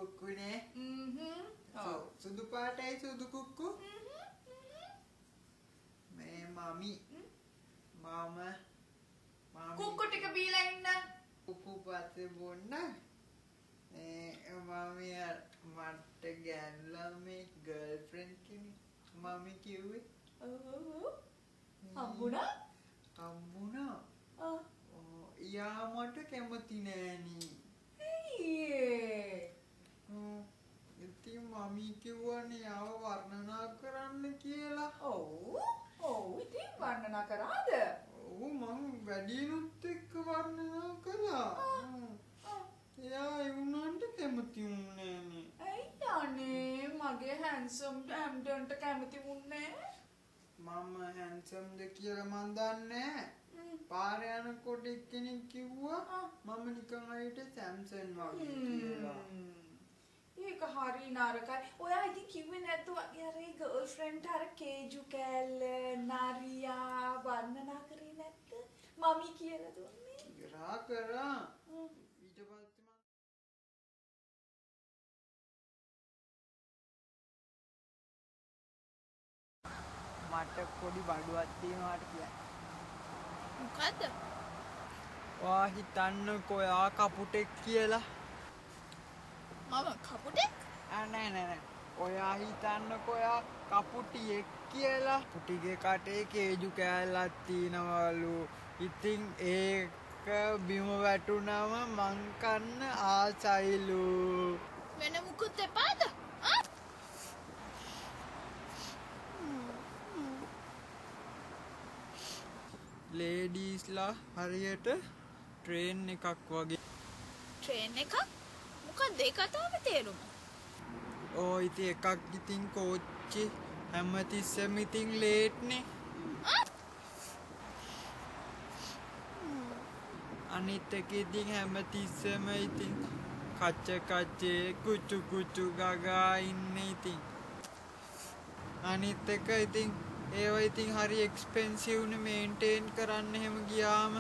kukkune. Sudu පාටයි සුදු කුක්කු. මේ මමි. මාමා කුක්කු ටික බීලා ඉන්න. කුක්කු පස්සේ බොන්න. මමි මට ගෑනුලා මේ ගර්ල්ෆ්‍රෙන්ඩ් කෙනෙක් මමි කිව්වේ. හම්බුණා? හම්බුණා. යා මට කැමති නෑනේ. ඉතින් මමි කිව්වනේ යාව වර්ණනා කරන්න කියලා. ඔව් ඉතින් වර්ණනා කරාද? ඔව් මං වැඩිනුත් එක්ක වර්ණනා කළා. එයා ඒ වුණාට කැමති වුණේ නෑනේ. ඇයි අනේ මගේ හැන්සම් හැම්ඩන්ට කැමති වුණේ? මම හැන්සම්ද කියලා මන් දන්නේ නෑ. පාරේ යනකොට එක්කෙනෙක් කිව්වා මම නිකන් අයිට සැම්සන් වගේ කියලා. ඒක හරි නරකයි. ඔයා ඉතින් කිව්වේ නැද්ද වගේ අර ඒ ගර්ල්ෆ්‍රෙන්ඩ් අර කේජු කෑල්ල නරියා වර්ණනා කරේ නැද්ද? මමි කියලා දුන්නේ. ගරා කරා. ඊට පස්සේ මට පොඩි බඩුවක් තියෙනවාට කියන්න. මොකද්ද? ඔයා හිතන්නකෝ ඔයා කපුටෙක් කියලා. මම කපුටෙක්? නෑ. ඔයා හිතන්නකෝ ඔයා කපුටියෙක් කියලා. පුටිගේ කටේ කේජු කෑල්ලක් තියෙනවලු. ඉතින් ඒක බිම වැටුනම මං කන්න ආසයිලු. වෙන මුකුත් එපාද? ලේඩීස්ලා හරියට ට්‍රේන් එකක් වගේ. ට්‍රේන් එකක්? මොකක්ද ඒ කතාවේ තේරුම? ඉතින් එකක් ඉතින් කෝච්චි හැමතිස්සෙම ඉතින් ලේට්නේ. අනිත් එක ඉතින් හැමතිස්සෙම ඉතින් කච්චේ කුචු ගගා ඉන්නේ ඉතින්. අනිත් එක ඉතින් ඒවා ඉතින් හරි එක්ස්පෙන්සිව් නේ මේන්ටේන් කරන්න එහෙම ගියාම.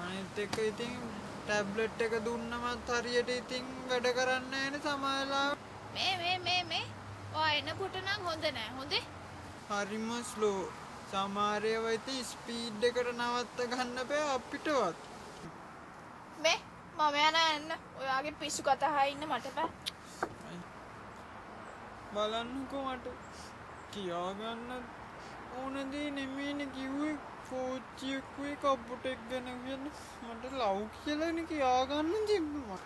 අනිත් එක ඉතින් ටැබ්ලට් එක දුන්නමත් හරියට ඉතින් වැඩ කරන්නේ නැහැනේ සමහරලා. මේ ඔය එනකොට නම් හොඳ නෑ. හොඳේ? හරිම ස්ලෝ. සමහර ඒවා ඉතින් ස්පීඩ් එකට නවත්ත ගන්න බෑ අපිටවත්. මේ මම යන්න. ඔයාගේ පිස්සු කතා අහලා ඉන්න මට බෑ. බලන්නකෝ මට කියාගන්න ඕන දේ නෙමෙයිනේ කිව්වේ. කෝච්චියක් වේ කපුටෙක් ගැන මට ලව් කියලානේ කියාගන්න තිබ්බා.